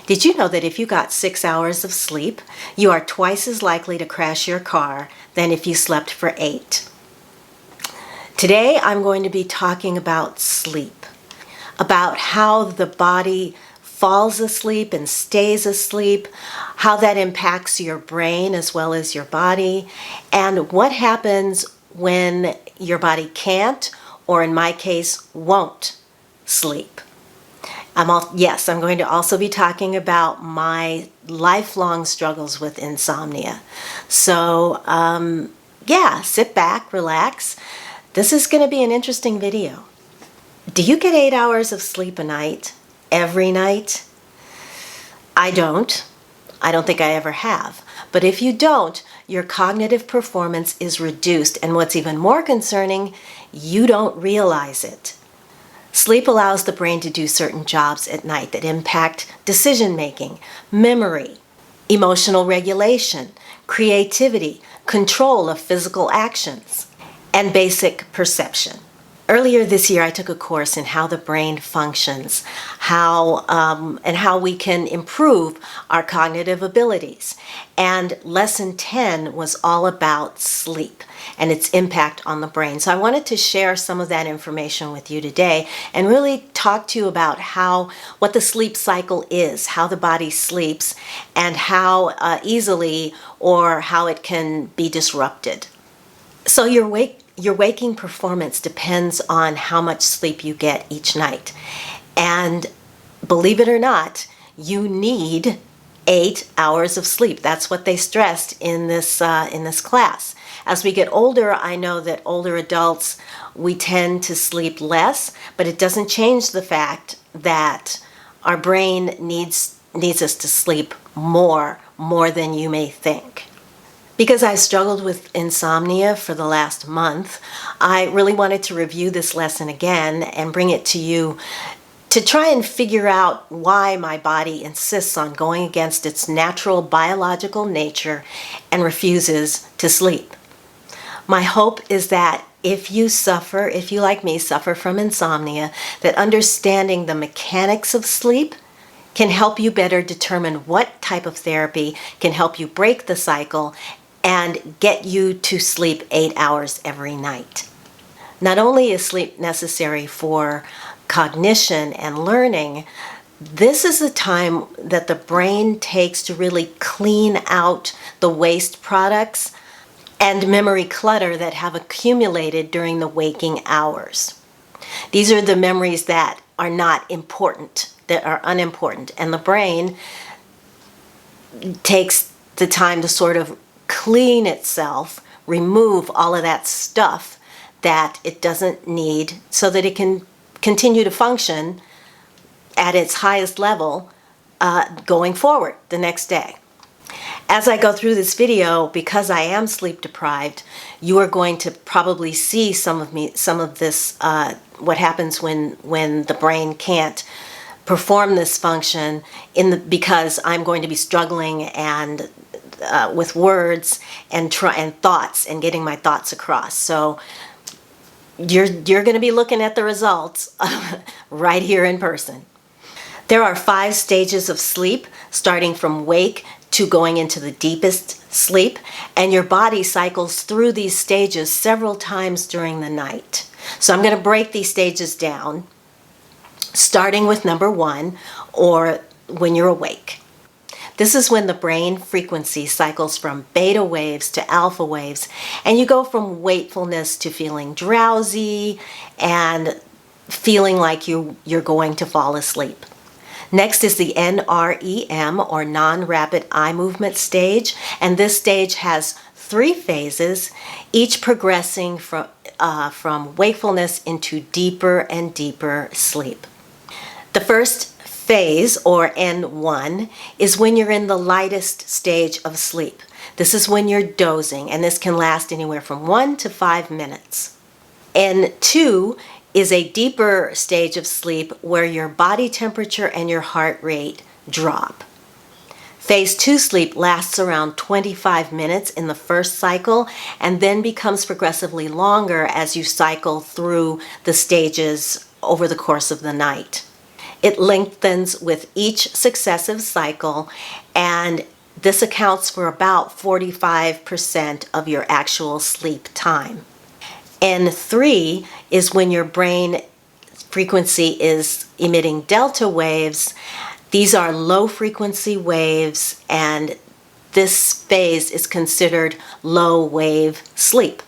Did you know that if you got 6 hours of sleep, you are twice as likely to crash your car than if you slept for 8? Today I'm going to be talking about sleep, about how the body falls asleep and stays asleep, how that impacts your brain as well as your body, and what happens when your body can't, or in my case, won't sleep. I'm going to also be talking about my lifelong struggles with insomnia. So, sit back, relax. This is going to be an interesting video. Do you get 8 hours of sleep a night? Every night? I don't. I don't think I ever have. But if you don't, your cognitive performance is reduced. And what's even more concerning, you don't realize it. Sleep allows the brain to do certain jobs at night that impact decision-making, memory, emotional regulation, creativity, control of physical actions, and basic perception. Earlier this year, I took a course in how the brain functions, and how we can improve our cognitive abilities. And lesson 10 was all about sleep and its impact on the brain. So I wanted to share some of that information with you today and really talk to you about what the sleep cycle is, how the body sleeps, and how easily or how it can be disrupted. So your waking performance depends on how much sleep you get each night. And believe it or not, you need 8 hours of sleep. That's what they stressed in this class. As we get older, I know that older adults, we tend to sleep less, but it doesn't change the fact that our brain needs us to sleep more than you may think. Because I struggled with insomnia for the last month, I really wanted to review this lesson again and bring it to you to try and figure out why my body insists on going against its natural biological nature and refuses to sleep. My hope is that if you like me, suffer from insomnia, that understanding the mechanics of sleep can help you better determine what type of therapy can help you break the cycle and get you to sleep 8 hours every night. Not only is sleep necessary for cognition and learning, this is the time that the brain takes to really clean out the waste products and memory clutter that have accumulated during the waking hours. These are the memories that are not important, that are unimportant, and the brain takes the time to sort of clean itself, remove all of that stuff that it doesn't need so that it can continue to function at its highest level going forward the next day. As I go through this video, because I am sleep deprived, you are going to probably see some of this, what happens when the brain can't perform this function because I'm going to be struggling and with words and thoughts and getting my thoughts across. So you're going to be looking at the results right here in person. There are 5 stages of sleep, starting from wake to going into the deepest sleep, and your body cycles through these stages several times during the night. So I'm going to break these stages down, starting with number 1, or when you're awake. This is when the brain frequency cycles from beta waves to alpha waves, and you go from wakefulness to feeling drowsy and feeling like you're going to fall asleep. Next is the NREM, or non-rapid eye movement stage, and this stage has 3 phases, each progressing from wakefulness into deeper and deeper sleep. The first phase, or N1, is when you're in the lightest stage of sleep. This is when you're dozing, and this can last anywhere from 1 to 5 minutes. N2 is a deeper stage of sleep where your body temperature and your heart rate drop. Phase 2 sleep lasts around 25 minutes in the first cycle and then becomes progressively longer as you cycle through the stages over the course of the night. It lengthens with each successive cycle, and this accounts for about 45% of your actual sleep time. N3 is when your brain frequency is emitting delta waves. These are low frequency waves, and this phase is considered low wave sleep.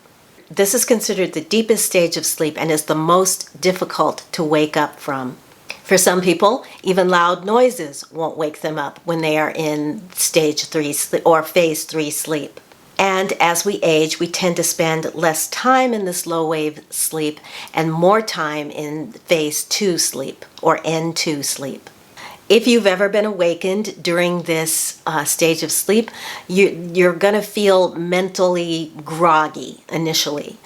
This is considered the deepest stage of sleep and is the most difficult to wake up from. For some people, even loud noises won't wake them up when they are in stage 3 or phase 3 sleep. And as we age, we tend to spend less time in this low wave sleep and more time in phase 2 sleep or N2 sleep. If you've ever been awakened during this stage of sleep, you're going to feel mentally groggy initially.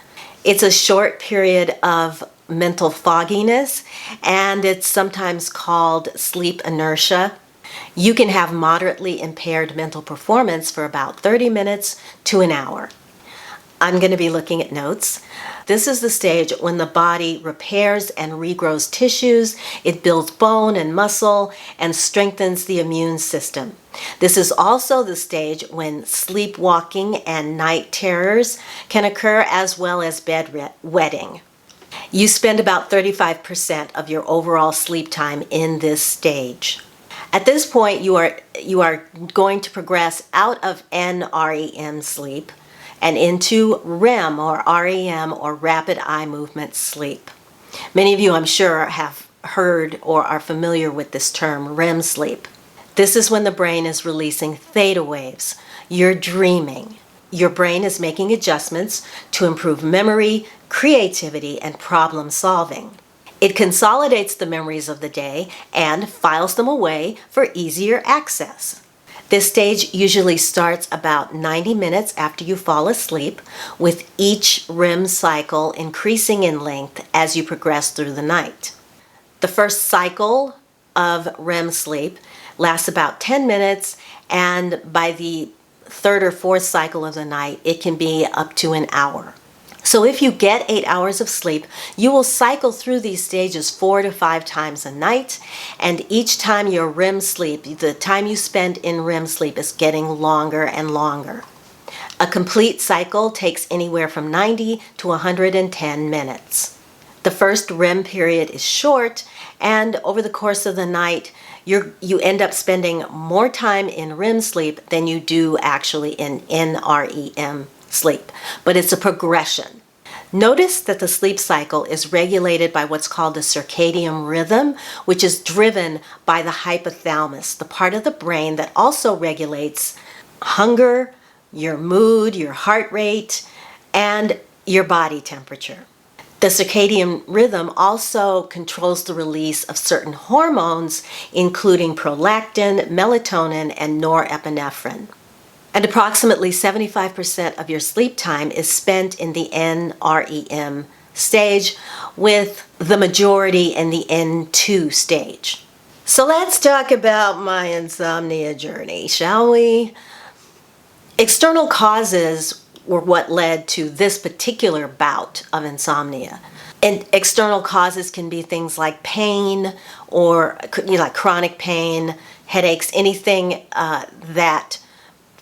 It's a short period of mental fogginess, and it's sometimes called sleep inertia. You can have moderately impaired mental performance for about 30 minutes to an hour. I'm going to be looking at notes. This is the stage when the body repairs and regrows tissues, it builds bone and muscle, and strengthens the immune system. This is also the stage when sleepwalking and night terrors can occur, as well as bedwetting. You spend about 35% of your overall sleep time in this stage. At this point, you are going to progress out of NREM sleep and into REM or REM or rapid eye movement sleep. Many of you, I'm sure, have heard or are familiar with this term, REM sleep. This is when the brain is releasing theta waves. You're dreaming. Your brain is making adjustments to improve memory, creativity, and problem solving. It consolidates the memories of the day and files them away for easier access. This stage usually starts about 90 minutes after you fall asleep, with each REM cycle increasing in length as you progress through the night. The first cycle of REM sleep lasts about 10 minutes, and by the third or fourth cycle of the night, it can be up to an hour. So if you get 8 hours of sleep, you will cycle through these stages 4 to 5 times a night, and each time your REM sleep, the time you spend in REM sleep, is getting longer and longer. A complete cycle takes anywhere from 90 to 110 minutes. The first REM period is short, and over the course of the night, you end up spending more time in REM sleep than you do actually in NREM sleep, but it's a progression. Notice that the sleep cycle is regulated by what's called the circadian rhythm, which is driven by the hypothalamus, the part of the brain that also regulates hunger, your mood, your heart rate, and your body temperature. The circadian rhythm also controls the release of certain hormones, including prolactin, melatonin, and norepinephrine. And approximately 75% of your sleep time is spent in the NREM stage, with the majority in the N2 stage. So let's talk about my insomnia journey, shall we? External causes were what led to this particular bout of insomnia. And external causes can be things like pain or like chronic pain, headaches, anything that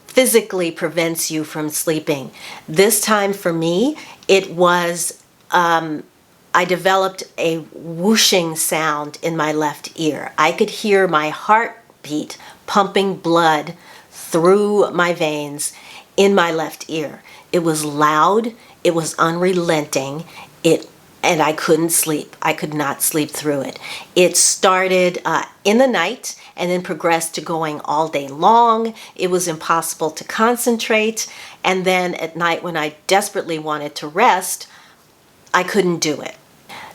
physically prevents you from sleeping. This time for me, it was, I developed a whooshing sound in my left ear. I could hear my heartbeat pumping blood through my veins in my left ear. It was loud, it was unrelenting, and I couldn't sleep. I could not sleep through it. It started in the night and then progressed to going all day long. It was impossible to concentrate. And then at night, when I desperately wanted to rest, I couldn't do it.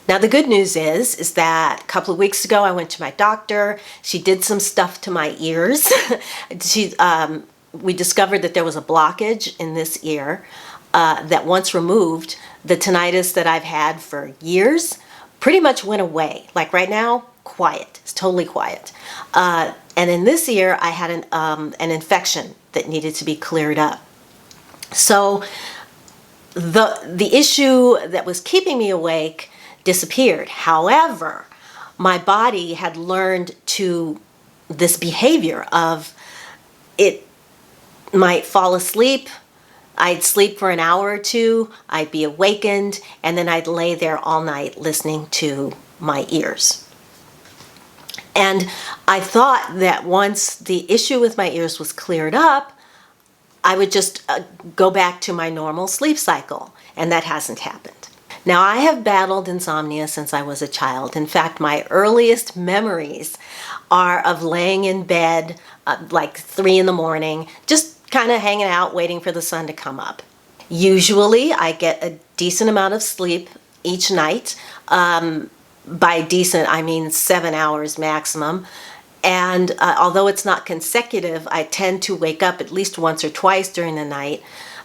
Now, the good news is that a couple of weeks ago, I went to my doctor. She did some stuff to my ears. We discovered that there was a blockage in this ear that once removed, the tinnitus that I've had for years pretty much went away. Like right now, quiet. It's totally quiet. And in this ear, I had an infection that needed to be cleared up. So the issue that was keeping me awake disappeared. However, my body had learned to this behavior of it might fall asleep. I'd sleep for an hour or two, I'd be awakened, and then I'd lay there all night listening to my ears. And I thought that once the issue with my ears was cleared up, I would just go back to my normal sleep cycle, and that hasn't happened. Now, I have battled insomnia since I was a child. In fact, my earliest memories are of laying in bed like 3 in the morning, just kind of hanging out, waiting for the sun to come up. Usually, I get a decent amount of sleep each night. By decent, I mean 7 hours maximum. And although it's not consecutive, I tend to wake up at least once or twice during the night.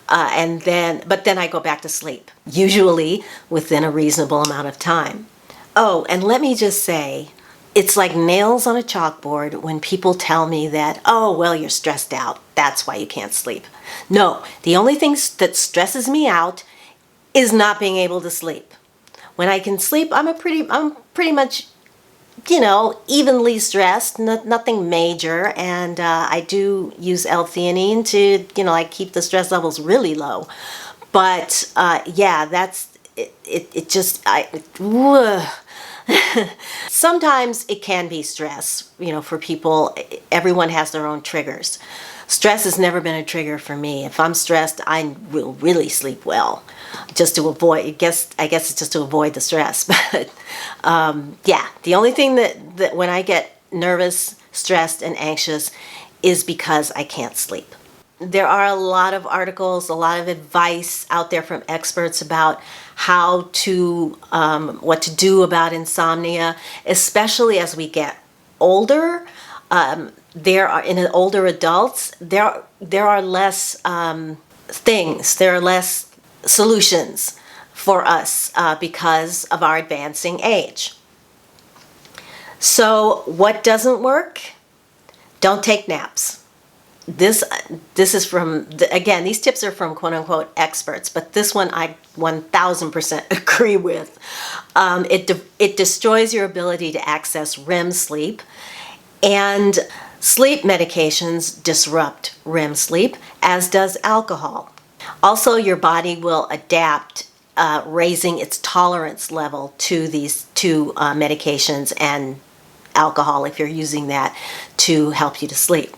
But then I go back to sleep, usually within a reasonable amount of time. Oh, and let me just say, it's like nails on a chalkboard when people tell me that, oh, well, you're stressed out. That's why you can't sleep. No, the only thing that stresses me out is not being able to sleep. When I can sleep, I'm pretty much, evenly stressed, nothing major, and I do use L-theanine to, keep the stress levels really low. But yeah, that's it. Sometimes it can be stress, for people. Everyone has their own triggers. Stress has never been a trigger for me. If I'm stressed, I will really sleep well, just to avoid. I guess it's just to avoid the stress. But yeah, the only thing that when I get nervous, stressed, and anxious is because I can't sleep. There are a lot of articles, a lot of advice out there from experts about how to, what to do about insomnia, especially as we get older. In older adults, there are less things, there are less solutions for us because of our advancing age. So what doesn't work? Don't take naps. This is from, again, these tips are from quote-unquote experts, but this one I 1000% agree with. It destroys your ability to access REM sleep, and sleep medications disrupt REM sleep, as does alcohol. Also, your body will adapt, raising its tolerance level to these two medications and alcohol if you're using that to help you to sleep.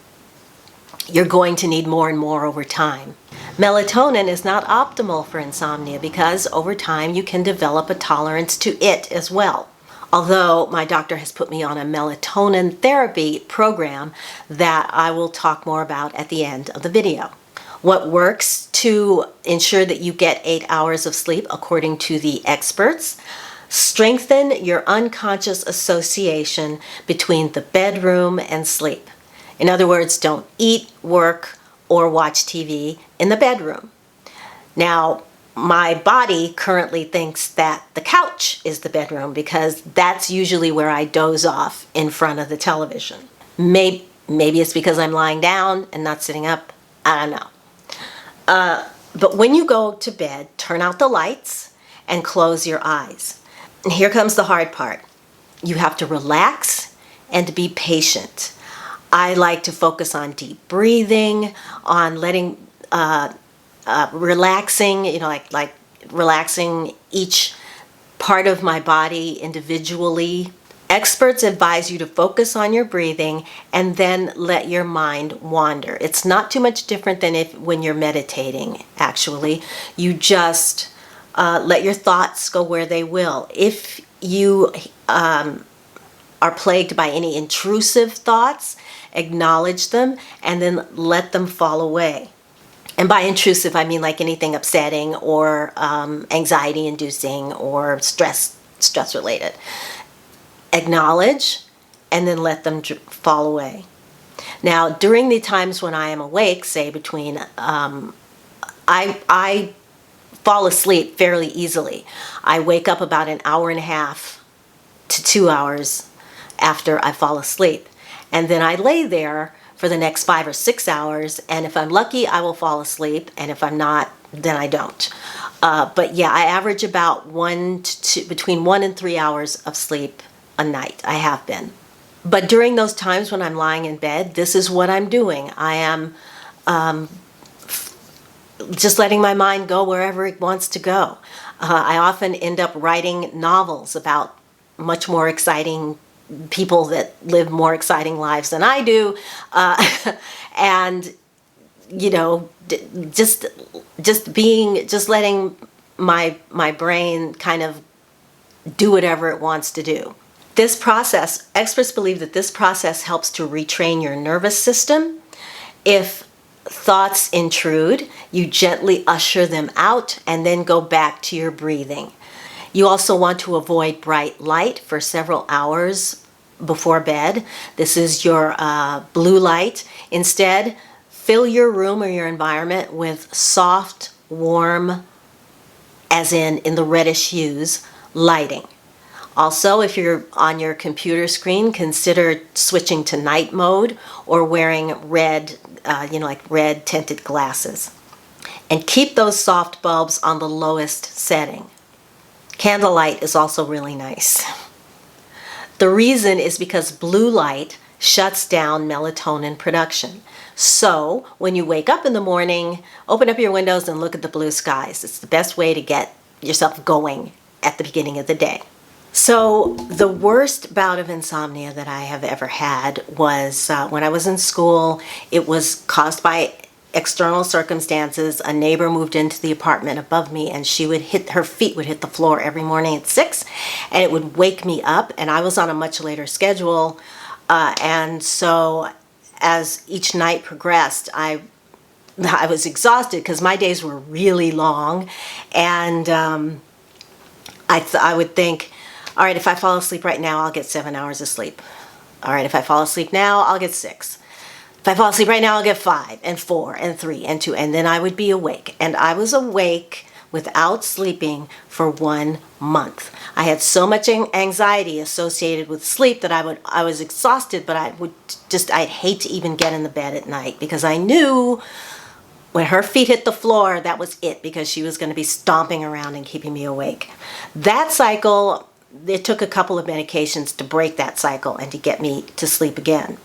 You're going to need more and more over time. Melatonin is not optimal for insomnia because over time you can develop a tolerance to it as well. Although my doctor has put me on a melatonin therapy program that I will talk more about at the end of the video. What works to ensure that you get 8 hours of sleep according to the experts? Strengthen your unconscious association between the bedroom and sleep. In other words, don't eat, work, or watch TV in the bedroom. Now, my body currently thinks that the couch is the bedroom because that's usually where I doze off in front of the television. Maybe it's because I'm lying down and not sitting up. I don't know. But when you go to bed, turn out the lights and close your eyes. And here comes the hard part. You have to relax and be patient. I like to focus on deep breathing, on letting, relaxing, like relaxing each part of my body individually. Experts advise you to focus on your breathing and then let your mind wander. It's not too much different than when you're meditating, actually. You just let your thoughts go where they will. If you are plagued by any intrusive thoughts, acknowledge them and then let them fall away. And by intrusive, I mean like anything upsetting or anxiety inducing or stress related. Acknowledge and then let them fall away. Now, during the times when I am awake, say between, I fall asleep fairly easily. I wake up about an hour and a half to 2 hours after I fall asleep. And then I lay there for the next 5 or 6 hours, and if I'm lucky, I will fall asleep, and if I'm not, then I don't. But yeah, I average about between 1 and 3 hours of sleep a night. I have been. But during those times when I'm lying in bed, this is what I'm doing. I am just letting my mind go wherever it wants to go. I often end up writing novels about much more exciting people that live more exciting lives than I do. And, you know, just letting my brain kind of do whatever it wants to do. This process, experts believe that this process helps to retrain your nervous system. If thoughts intrude, you gently usher them out and then go back to your breathing. You also want to avoid bright light for several hours before bed. This is your blue light. Instead, fill your room or your environment with soft, warm, as in the reddish hues, lighting. Also, if you're on your computer screen, consider switching to night mode or wearing red, like red tinted glasses. And keep those soft bulbs on the lowest setting. Candlelight is also really nice. The reason is because blue light shuts down melatonin production. So when you wake up in the morning, open up your windows and look at the blue skies. It's the best way to get yourself going at the beginning of the day. So the worst bout of insomnia that I have ever had was when I was in school. It was caused by external circumstances. A neighbor moved into the apartment above me, and her feet would hit the floor every morning at 6, and it would wake me up, and I was on a much later schedule. And so as each night progressed, I was exhausted because my days were really long, and I would think, all right, if I fall asleep right now, I'll get 7 hours of sleep. All right, if I fall asleep now, I'll get 6. If I fall asleep right now, I'll get 5 and 4 and 3 and 2, and then I would be awake. And I was awake without sleeping for 1 month. I had so much anxiety associated with sleep that I was exhausted, but I'd hate to even get in the bed at night because I knew when her feet hit the floor, that was it, because she was going to be stomping around and keeping me awake. That cycle, it took a couple of medications to break that cycle and to get me to sleep again.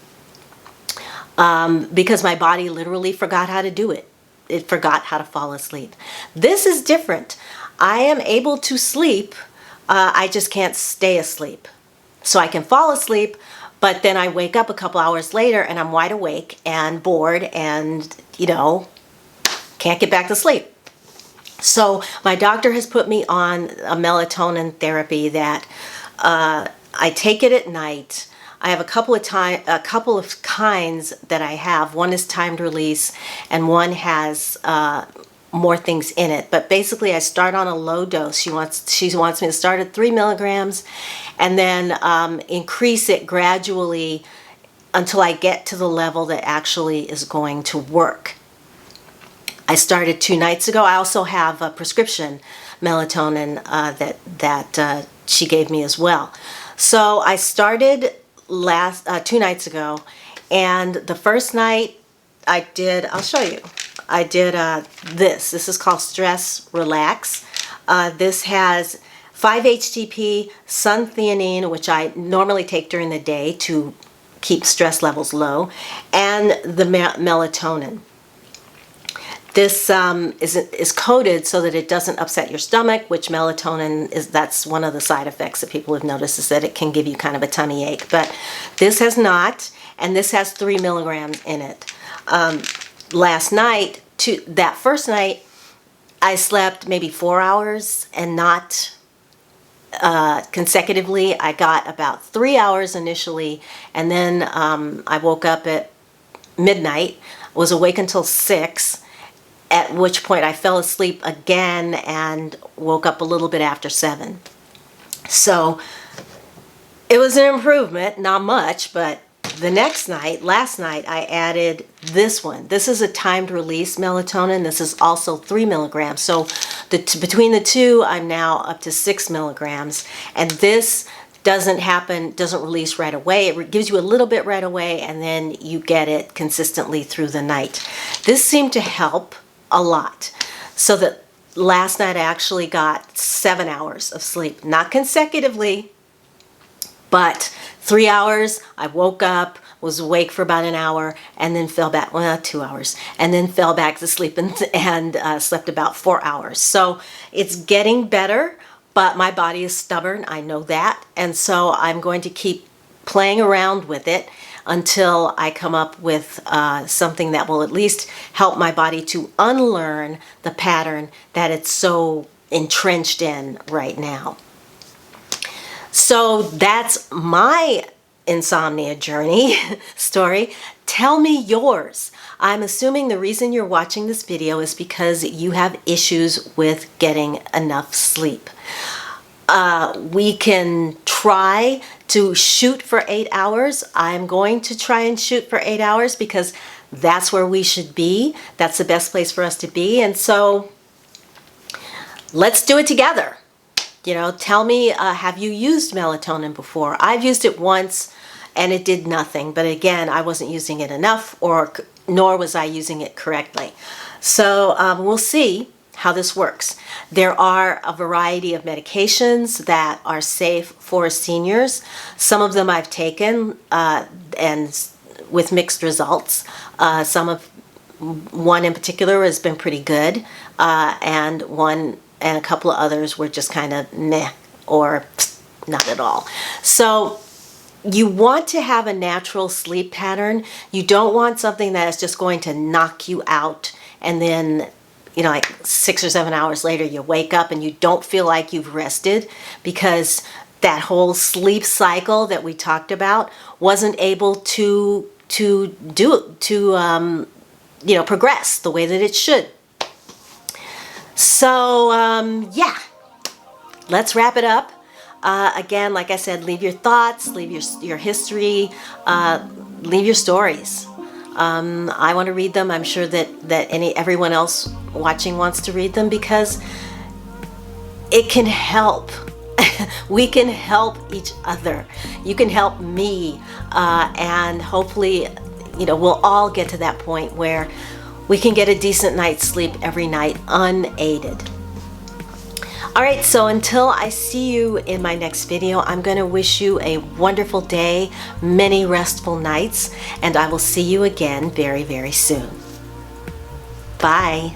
Because my body literally forgot how to do it. It forgot how to fall asleep. This is different. I am able to sleep, I just can't stay asleep. So I can fall asleep, but then I wake up a couple hours later and I'm wide awake and bored and, can't get back to sleep. So my doctor has put me on a melatonin therapy that I take it at night. I have a couple of kinds that I have. One is timed release, and one has more things in it. But basically, I start on a low dose. She wants me to start at 3 milligrams, and then increase it gradually until I get to the level that actually is going to work. I started 2 nights ago. I also have a prescription melatonin that she gave me as well. So I started 2 nights ago, and the first night I'll show you. I did this. This is called Stress Relax. This has 5-HTP, sun-theanine, which I normally take during the day to keep stress levels low, and the melatonin. This is coated so that it doesn't upset your stomach, which melatonin that's one of the side effects that people have noticed, is that it can give you kind of a tummy ache. But this has not, and this has 3 milligrams in it. Last night, that first night, I slept maybe 4 hours and not consecutively. I got about 3 hours initially, and then I woke up at midnight, was awake until 6, at which point I fell asleep again and woke up a little bit after 7. So it was an improvement, not much, but the next night, last night, I added this one. This is a timed release melatonin. This is also 3 milligrams. So between the two, I'm now up to 6 milligrams. And this doesn't release right away. It gives you a little bit right away, and then you get it consistently through the night. This seemed to help a lot. So that last night I actually got 7 hours of sleep, not consecutively, But 3 hours, I woke up, was awake for about an hour, and then fell back, well, 2 hours, and then fell back to sleep and slept about 4 hours. So it's getting better, but my body is stubborn. I know that. And so I'm going to keep playing around with it until I come up with something that will at least help my body to unlearn the pattern that it's so entrenched in right now. So that's my insomnia journey story. Tell me yours. I'm assuming the reason you're watching this video is because you have issues with getting enough sleep. We can try to shoot for 8 hours. I'm going to try and shoot for 8 hours because that's where we should be. That's the best place for us to be. And so let's do it together. You know, tell me, have you used melatonin before? I've used it once and it did nothing. But again, I wasn't using it enough, nor was I using it correctly. So we'll see how this works. There are a variety of medications that are safe for seniors. Some of them I've taken and with mixed results. One in particular has been pretty good, and a couple of others were just kind of meh or not at all. So you want to have a natural sleep pattern. You don't want something that is just going to knock you out and then, you know, like 6 or 7 hours later you wake up and you don't feel like you've rested, because that whole sleep cycle that we talked about wasn't able to progress the way that it should. So yeah, let's wrap it up. Again, like I said, leave your thoughts, leave your history, leave your stories. I want to read them. I'm sure that everyone else watching wants to read them, because it can help. We can help each other. You can help me, and hopefully, you know, we'll all get to that point where we can get a decent night's sleep every night unaided. All right, so until I see you in my next video, I'm going to wish you a wonderful day, many restful nights, and I will see you again very, very soon. Bye.